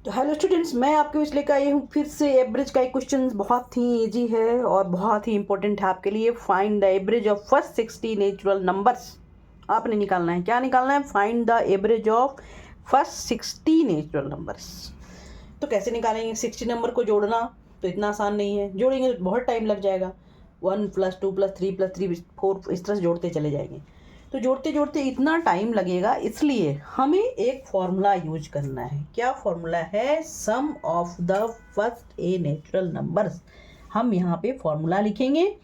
तो hello students, मैं आपके बीच लेकर आई हूँ फिर से एवरेज का एक क्वेश्चन। बहुत ही इजी है और बहुत ही इंपॉर्टेंट है आपके लिए। Find the average of first 60 natural numbers. आपने निकालना है, क्या निकालना है? Find the average of first 60 natural numbers. तो कैसे निकालेंगे? 60 नंबर को जोड़ना तो इतना आसान नहीं है, जोड़ेंगे तो बहुत टाइम लग जाएगा। 1 + 2 + 3 + 3 4 इस तरह से जोड़ते चले जाएंगे, तो जोड़ते जोड़ते इतना टाइम लगेगा। इसलिए हमें एक फॉर्मूला यूज करना है। क्या फॉर्मूला है? Sum of the first a natural numbers. हम यहाँ पे फॉर्मूला लिखेंगे।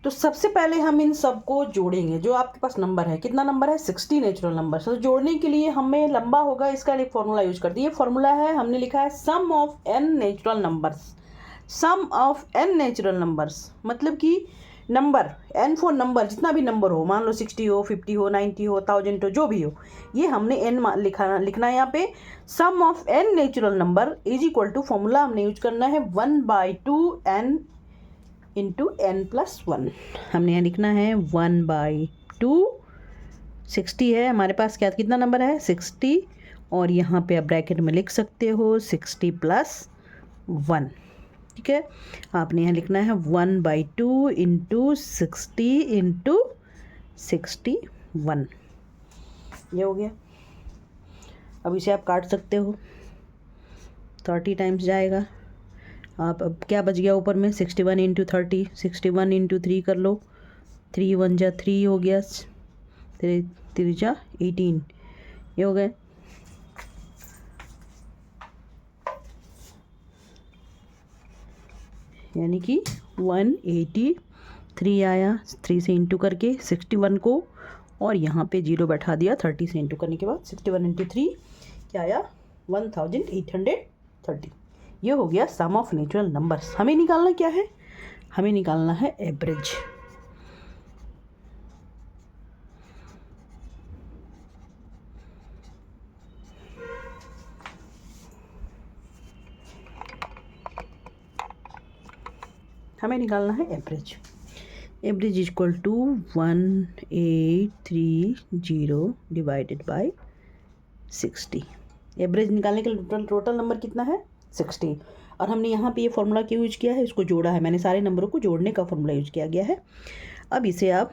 तो सबसे पहले हम इन सबको जोड़ेंगे। जो आपके पास नंबर है, कितना नंबर है? 60 नेचुरल नंबर। तो जोड़ने के लिए हमें लंबा होगा, इसका एक फॉर्मूला यूज कर दिए। फॉर्मूला है, हमने लिखा है sum of n natural numbers. Sum of n natural numbers मतलब कि नंबर n फॉर नंबर, जितना भी नंबर हो, मान लो 60 हो, 50 हो, 90 हो, 1000 हो, जो भी हो, ये हमने n लिखना है यहाँ पे। Sum of n natural number is equal to, formula हमने यूज करना है 1/2 n इंटू n+1। हमने यहाँ लिखना है 1/2। 60 है हमारे पास, क्या कितना नंबर है? 60। और यहाँ पे आप ब्रैकेट में लिख सकते हो 60 + 1। ठीक है, आपने यहाँ लिखना है 1/2 इंटू 60 इंटू 61। ये हो गया। अब इसे आप काट सकते हो, 30 टाइम्स जाएगा। आप अब क्या बच गया ऊपर में? 61 इंटू 30, 61 इंटू 3 कर लो। 3 × 1 = 3 हो गया, 3 × 3 = 18। ये हो गए। यानी कि 183 आया। 3 से इंटू करके 61 को, और यहाँ पे 0 बैठा दिया। 30 से इंटू करने के बाद 61 × 3 क्या आया? 1830। ये हो गया सम ऑफ नेचुरल नंबर्स। हमें निकालना क्या है? हमें निकालना है एवरेज। हमें निकालना है average. Average is equal to 1830 divided by 60। Average निकालने के लिए टोटल नंबर कितना है? 60। और हमने यहाँ पे ये फॉर्मूला क्यों यूज किया है? इसको जोड़ा है मैंने, सारे नंबरों को जोड़ने का फॉर्मूला यूज किया गया है। अब इसे आप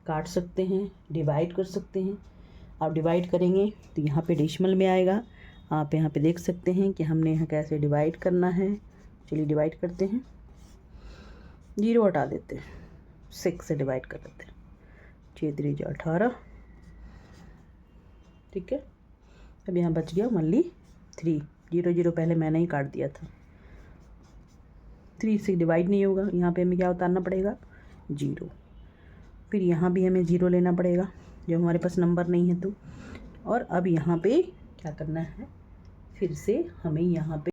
काट सकते हैं, डिवाइड कर सकते हैं। आप डिवाइड करेंगे तो यहाँ पे डेसिमल में आएगा। आप यहाँ पे देख सकते हैं कि हमने यहाँ कैसे डिवाइड करना है। चलिए डिवाइड करते हैं। 0 हटा देते हैं, 6 से डिवाइड कर देते हैं। 6 × 3 = 18। ठीक है, अब यहाँ बच गया ओनली 3। 0 0 पहले मैंने ही काट दिया था। 3 से डिवाइड नहीं होगा, यहाँ पे हमें क्या उतारना पड़ेगा? 0। फिर यहाँ भी हमें 0 लेना पड़ेगा, जब हमारे पास नंबर नहीं है तो। और अब यहाँ पे क्या करना है? फिर से हमें यहाँ पे